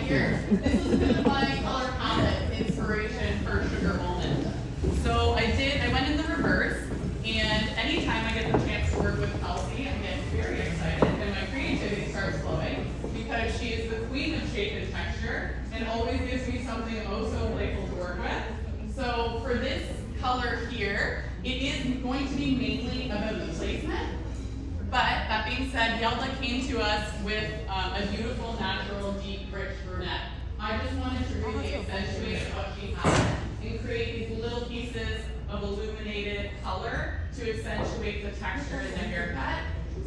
here. This is kind of my color palette inspiration for Sugar Almond. So I went in the reverse, and anytime I get the chance to work with Kelsey, I get very excited and my creativity starts flowing because she is the queen of shape and texture and always gives me something oh so playful to work with. So for this color here, it is going to be mainly about the placement. But that being said, Yelda came to us with a beautiful, natural, deep, rich brunette. I just wanted to really accentuate what she had and create these little pieces of illuminated color to accentuate the texture in the haircut.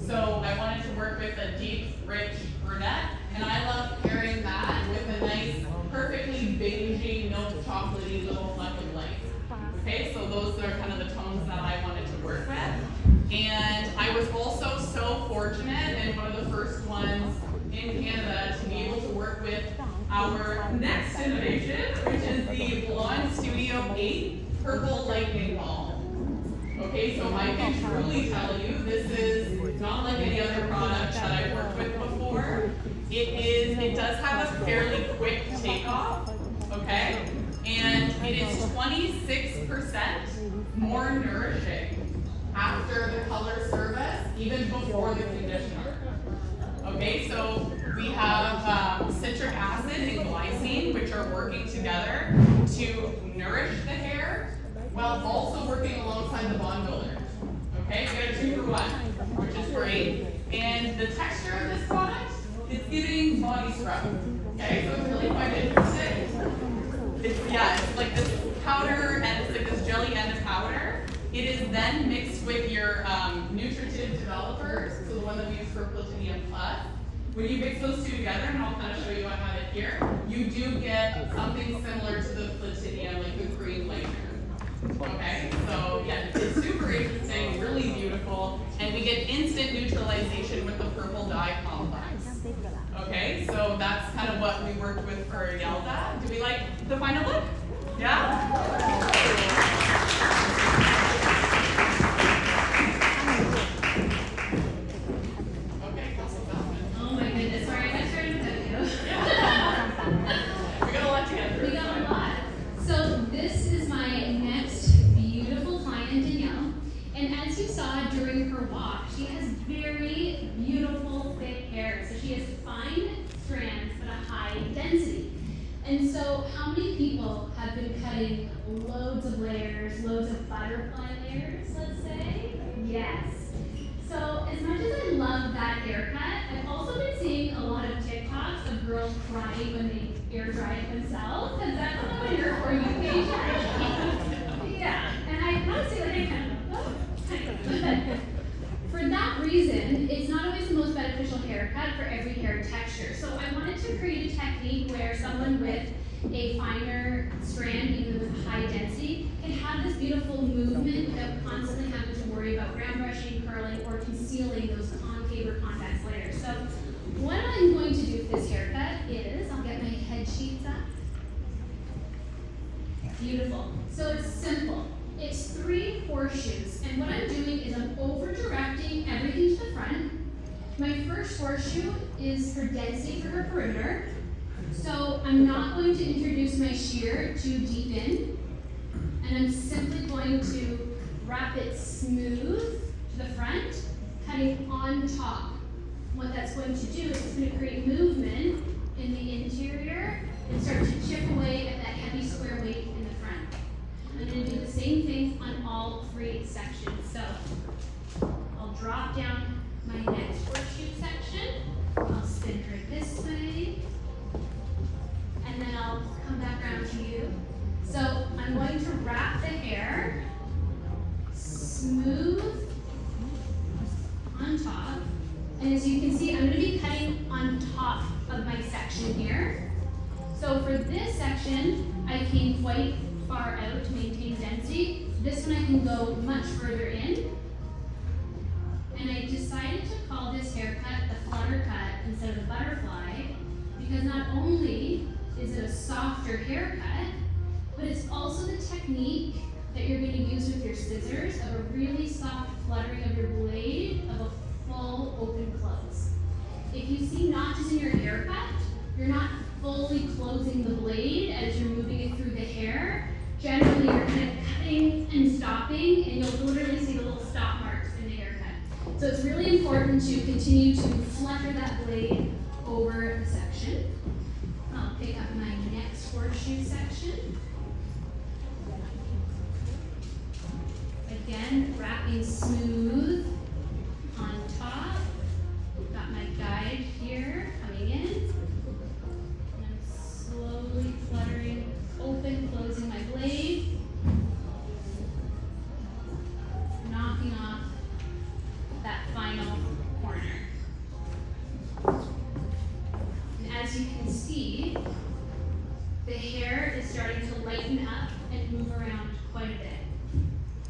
So I wanted to work with a deep, rich brunette, and I love pairing that with a nice, perfectly beigey, milk chocolatey little fleck of light. Okay, so those are kind of the tones that I wanted to work with. And I was also so fortunate and one of the first ones in Canada to be able to work with our next innovation, which is the Blonde Studio 8 Purple Lightning Ball. Okay, so I can truly tell you this is not like any other product that I've worked with before. It does have a fairly quick takeoff, okay? And it is 26% more nourishing after the color service, even before the conditioner. Okay, so we have citric acid and glycine, which are working together to nourish the hair, while also working alongside the bond builder. Okay, we got a 2-for-1, which is great. And the texture of this product is giving body scrub. Okay, so it's really quite interesting. It's like this powder and it's like this jelly end of powder. It is then mixed with your nutritive developers, so the one that we use for Platinum Plus. When you mix those two together, and I'll kind of show you I have it here, you do get something similar to the Platinum, like the cream layer. Okay, so yeah, it's super interesting, really beautiful, and we get instant neutralization with the purple dye complex. Okay, so that's kind of what we worked with for Yelda. Do we like the final look? Yeah? Okay, oh my goodness, sorry, I started with you. we got a lot together. We got a lot. So this is my next beautiful client, Danielle. And as you saw during her walk, she has very beautiful, thick hair. So she has fine strands, but a high density. And so how many people have been cutting loads of layers, loads of butterfly layers, let's say? Yes. So as much as I love that haircut, I've also been seeing a lot of TikToks of girls crying when they air dry it themselves, because that's on my hair for you page. Yeah, and I honestly like it kind of, for that reason, it's not always the most beneficial haircut for every hair texture. So I wanted to create a technique where someone with a finer strand, even with high density, can have this beautiful movement without constantly having to worry about round brushing, curling, or concealing those concave or convex layers. So what I'm going to do for this haircut is, I'll get my head sheets up. Beautiful. So it's simple. It's 3 horseshoes, and what I'm doing is I'm over-directing everything to the front. My first horseshoe is for density for her perimeter. So I'm not going to introduce my shear too deep in, and I'm simply going to wrap it smooth to the front, cutting on top. What that's going to do is it's going to create movement in the interior and start to chip away at that heavy square weight in the front. I'm going to do the same thing on all 3 sections. So I'll drop down my next horseshoe section. I'll spin her this way. And then I'll come back around to you. So I'm going to wrap the hair smooth on top. And as you can see, I'm going to be cutting on top of my section here. So for this section, I came quite far out to maintain density. This one I can go much further in. And I decided to call this haircut the flutter cut instead of the butterfly because not only is it a softer haircut, but it's also the technique that you're going to use with your scissors of a really soft fluttering of your blade of a full open close. If you see notches in your haircut, you're not fully closing the blade as you're moving it through the hair. Generally, you're kind of cutting and stopping, and you'll literally see the little stop marks in the haircut. So it's really important to continue to flutter that blade over the section. I'll pick up my next horseshoe section. Again, wrapping smooth on top. Got my guide here coming in. And I'm slowly fluttering open, closing my blade. Knocking off that final corner. And as you can see, the hair is starting to lighten up and move around quite a bit.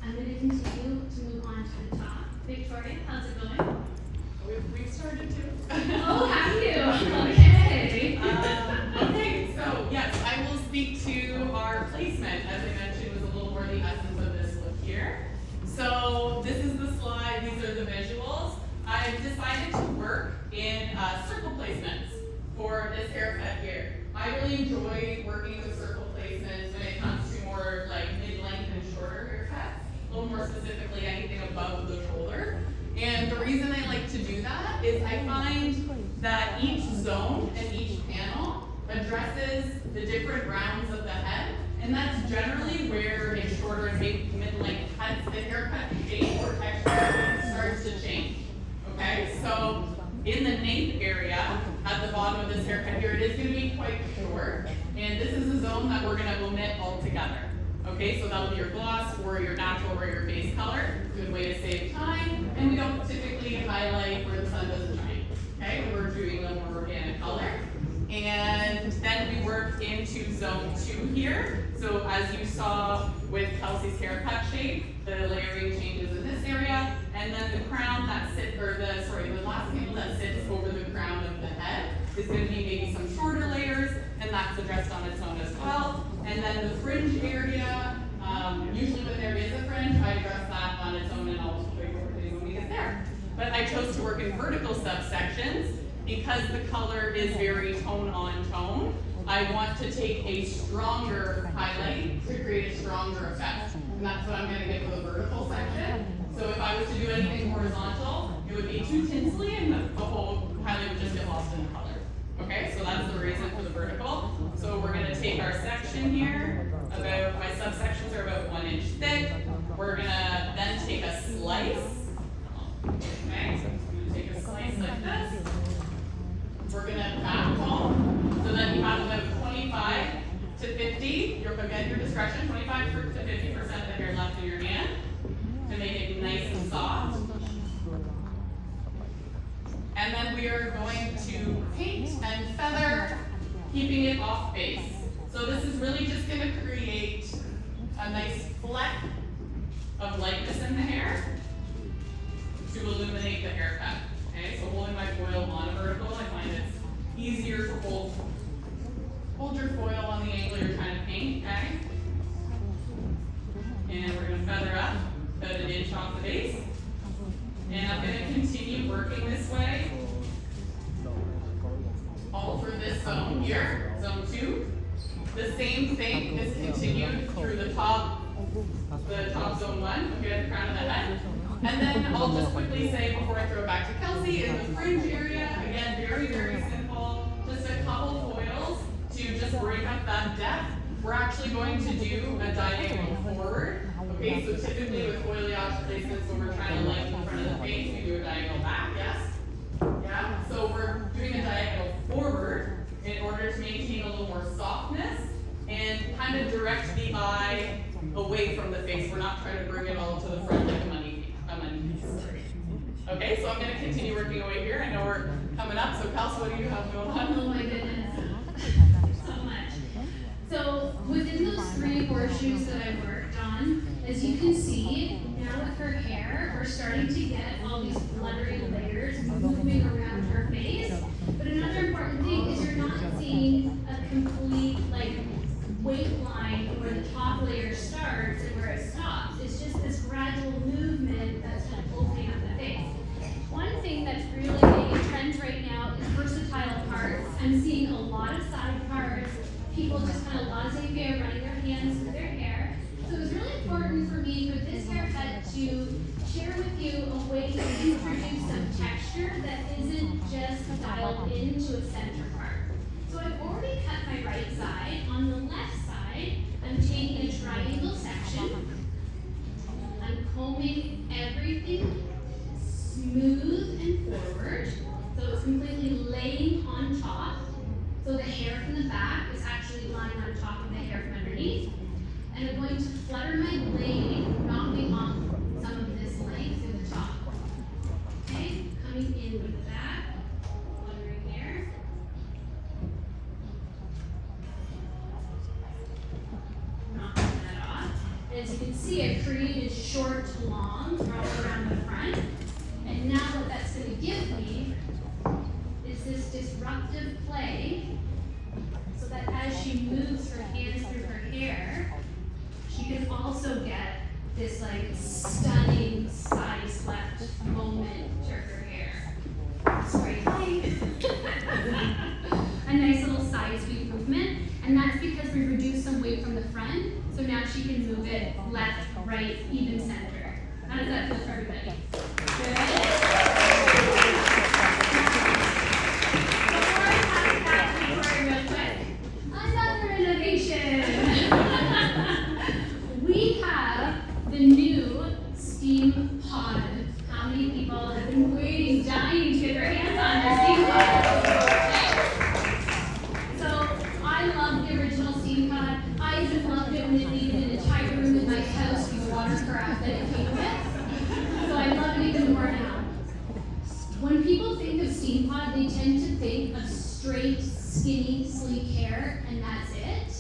I'm going to continue to move on to the top. Victoria, how's it going? We've started to. Oh, have you? Okay. Okay, so yes, I will speak to our placement. As I mentioned, was a little more the essence of this look here. So this is the slide, these are the visuals. I've decided to work in circle placements for this haircut here. I really enjoy working with circle placements when it comes to more like mid-length and shorter haircuts, a little more specifically anything above the shoulder. And the reason I like to do that is I find that each zone and each panel addresses the different rounds of the head, and that's generally where a shorter and mid-length cuts, the haircut shape or texture starts to change. Okay, so in the nape area, at the bottom of this haircut here, it is going to be quite short, and this is a zone that we're going to omit altogether. Okay, so that'll be your gloss or your natural or your base color. Good way to save time, and we don't typically highlight where the sun doesn't shine. Okay, we're doing a more organic color. And then we work into zone 2 here. So as you saw with Kelsey's haircut shape, the layering changes in this area, and then the crown that sits, or the last panel that sits over the crown of the head is going to be maybe some shorter layers, and that's addressed on its own as well. And then the fringe area, usually when there is a fringe, I address that on its own, and I'll show you when we get there. But I chose to work in vertical subsections because the color is very tone on tone. I want to take a stronger highlight to create a stronger effect. And that's what I'm going to get for the vertical section. So if I was to do anything horizontal, it would be too tinsely and the whole highlight would just get lost in the color. Okay, so that's the reason for the vertical. So we're going to take our section here, about, my subsections are about 1 inch thick. We're going to then take a slice. Okay, so I'm going to take a slice like this. We're going to backcomb so that you have about 25 to 50, again, your discretion, 25 to 50% of the hair left in your hand to make it nice and soft. And then we are going to paint and feather, keeping it off base. So this is really just going to create a nice fleck of lightness in the hair to illuminate the haircut. Okay, so holding my foil on a vertical, I find it's easier to hold your foil on the angle you're trying to paint, okay? And we're going to feather up about 1 inch off the base. And I'm going to continue working this way all through this zone here, zone 2. The same thing is continued through the top zone 1, okay, the crown of the head. And then I'll just quickly say before I throw it back to Kelsey, in the fringe area, again, very, very simple, just a couple foils to just break up that depth. We're actually going to do a diagonal forward. Okay, so typically with foliage placements, when we're trying to lighten the front of the face, we do a diagonal back, yes? Yeah, so we're doing a diagonal forward in order to maintain a little more softness and kind of direct the eye away from the face. We're not trying to bring it all to the front like a money piece. Okay, so I'm going to continue working away here. I know we're coming up, so Kelsey, what do you have going on? Oh my goodness, so much. So within those 3 horseshoes that I worked on, as you can see, now with her hair, we're starting to get all these fluttery layers moving around her face. But another important thing is you're not seeing a complete weight line where the top layer starts and where it stops. It's just this gradual movement that's opening up the face. One thing that's really making trends right now is versatile parts. I'm seeing a lot of side into a center part. So I've already cut my right side. On the left side, I'm taking a triangle section. I'm combing everything smooth and forward. So it's completely laying on top. So the hair from the back is actually lying on top of the hair from underneath. And I'm going to flutter my blade, knocking off some of this length in the top. Okay, coming in with the back, fluttering hair. Knocking that off. And as you can see, I've created short to long all around the front. And now what that's going to give me is this disruptive play, so that as she moves her hands through her hair, she can also get this like stunning side swept moment to her hair. Sorry, a nice little side sweep movement, and that's because we reduced some weight from the front, so now she can move it left, right, even center. How does that feel for everybody? Good? Another innovation. We have the new steam pod. How many people have been waiting, dying to get their hands on their steam pod? So I love the original steam pod. I even loved it when it needed an entire room in my house for the watercraft that it came with. So I love it even more now. When people think of steam pod, they tend to think of straight, skinny, sleek hair, and that's it.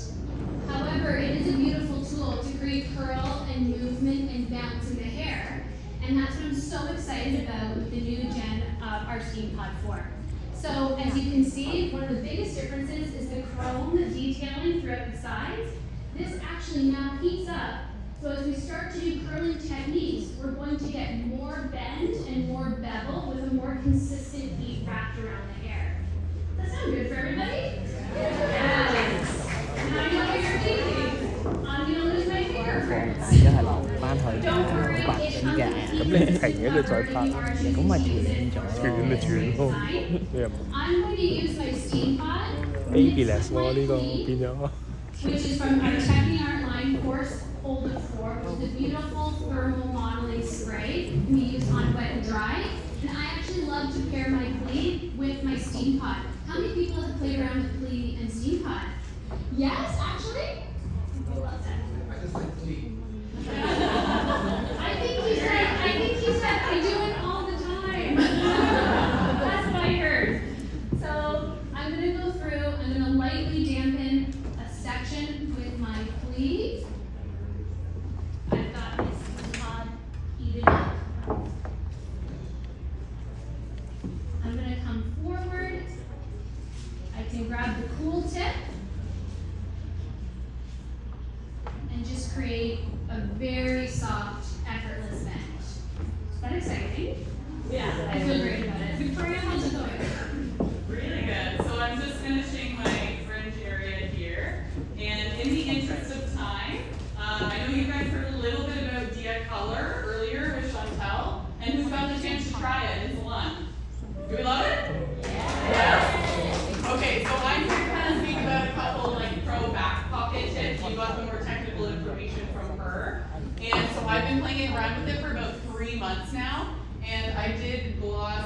However, it is a beautiful tool to create curl and movement and bounce in the hair. And that's what I'm so excited about with the new gen of our steam pod 4. So as you can see, one of the biggest differences is the chrome detailing throughout the sides. This actually now heats up. So as we start to do curling techniques, we're going to get more bend and more bevel with a more consistent heat wrapped around the hair. Does that sound good for everybody? Yes. Now I know what you're thinking. I'm gonna lose my fingerprints. Chỉ là lòng ban hồi quạt đánh gà咁你thành cái lựa chọn pháp cũng mà chuyện cho chuyện là chuyện luôn I'm going to use my steam pod. ABS 喎呢個變咗 Which is from our Checking Art line course, Hold It For, which is a beautiful thermal modeling spray can be used on wet and dry. And I actually love to pair my plea with my steam pod. How many people have played around with plea and steam pod? Yes, actually? Who loves that? I just like plea. I think he said I do it all the time. That's what I heard. So I'm gonna go through, I'm gonna lightly dampen a section with my plea. I've got my steam pod heated up. I'm gonna come forward. I can grab the cool tip and just create a very soft, effortless bend. Is that exciting? Yeah, I feel great about it. Victoria, how's it going? Really good. So I'm just finishing my fringe area here. And in the interest of time, I know you guys heard a little bit about Dia Color earlier with Chantel. And who's got the chance to try it in salon? Do we love it? Yeah. Okay, so I'm here to kind of speak about a couple like pro back pocket tips. You got the more technical information from her. And so I've been playing around with it for about 3 months now. And I did gloss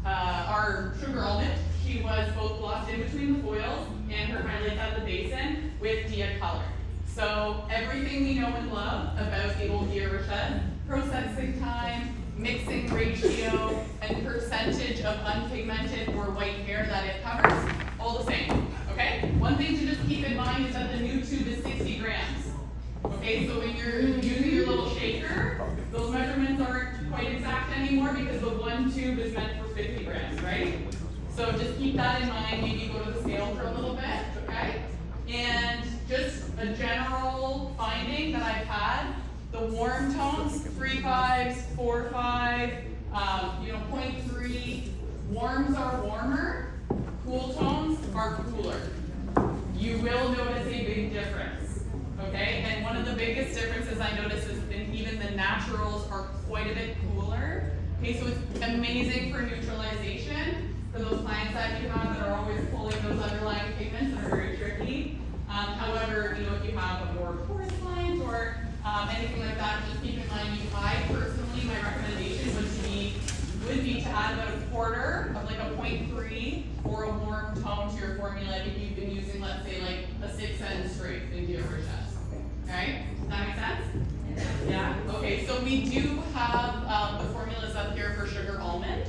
our sugar almond. She was both glossed in between the foils and her highlights at the basin with Dia Color. So everything we know and love about the old Dia Rochette, processing time, mixing ratio, and percentage of unpigmented or white hair that it covers, all the same, okay? One thing to just keep in mind is that the new tube is 60 grams. Okay, so when you're using your little shaker, those measurements aren't quite exact anymore because the one tube is meant for 50 grams, right? So just keep that in mind, maybe go to the scale for a little bit, okay? And just a general finding that I've had, the warm tones, 3.5s, 4.5, 0.3, warms are warmer, cool tones are cooler. You will notice a big difference, okay? And one of the biggest differences I noticed is that even the naturals are quite a bit cooler. Okay, so it's amazing for neutralization, for those clients that you have that are always pulling those underlying pigments that are very tricky. However, you know, if you have a more porous client or anything like that, just keep in mind, I personally, my recommendation would be to add about a quarter of like a 0.3 or a warm tone to your formula if you've been using, let's say, like a 6N straight into your Rochette. Okay? Does that make sense? Yeah? Okay, so we do have the formulas up here for sugar almond.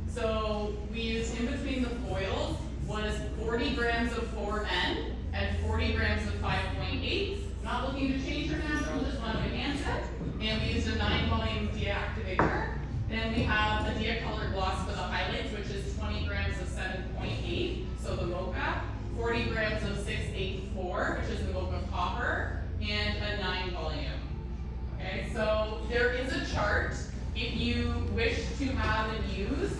So we use in between the foils was 40 grams of 4N and 40 grams of 5.8. Not looking to change your natural, just want to enhance it. And we used a 9-volume deactivator. Then we have a Dia-colored gloss for the highlights, which is 20 grams of 7.8, so the mocha, 40 grams of 684, which is the mocha copper, and a 9-volume. Okay, so there is a chart if you wish to have and use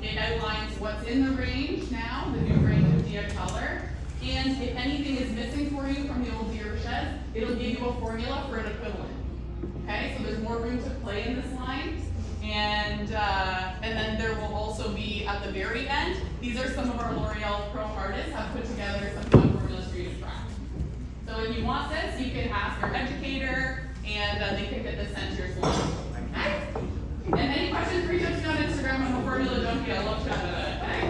it outlines what's in the range now, the new range of Dia-color, and if anything is missing for you from the old Dia Rochette, it'll give you a formula for an equivalent. Okay, so there's more room to play in this line. And then there will also be at the very end, these are some of our L'Oreal Pro artists have put together some fun formulas for you to try. So if you want this, you can ask your educator and they can get this sent to your salon. Okay? And any questions, reach out to me on Instagram on the formula junkie. I love chatting about it. Okay?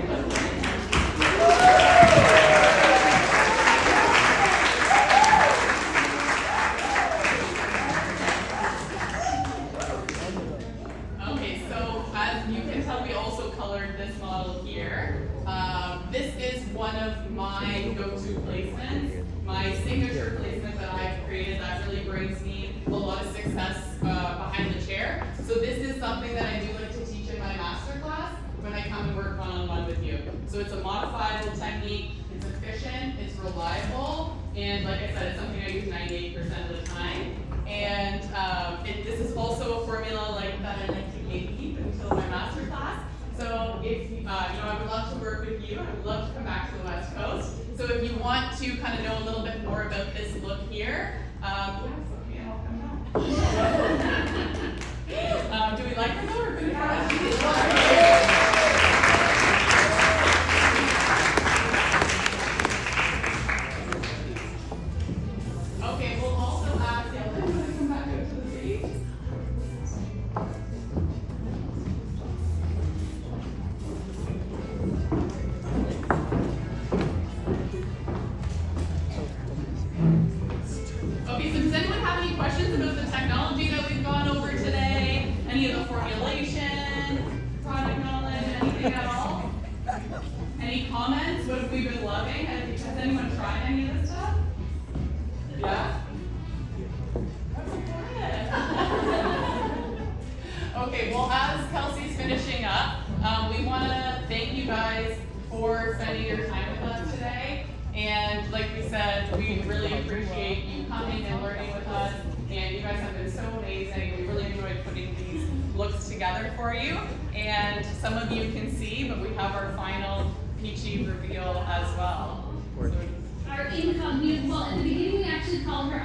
This is one of my go-to placements, my signature placement that I've created that really brings me a lot of success behind the chair. So this is something that I do like to teach in my masterclass when I come and work one-on-one with you. So it's a modifiable technique, it's efficient, it's reliable, and like I said, it's something I use 98% of the time. And this is also a formula like that I like to keep until my masterclass. So if you know, I would love to work with you. I would love to come back to the West Coast. So if you want to kind of know a little bit more about this look here, I'll come back. Do we like her though, or good Okay, we'll also ask Dylan to come back out to the stage. Okay, so does anyone have any questions about the technology that we've gone over today? Any of the formulation, product knowledge, anything at all? Any comments? What have we been loving? Has anyone tried any of this stuff? Yeah? Okay, well, as Kelsey's finishing up, we want to thank you guys for spending your time with us today. And like we said, we really appreciate you coming and learning with us. And you guys have been so amazing. We really enjoyed putting these looks together for you. And some of you can see, but we have our final peachy reveal as well. Our income, well, in the beginning we actually called her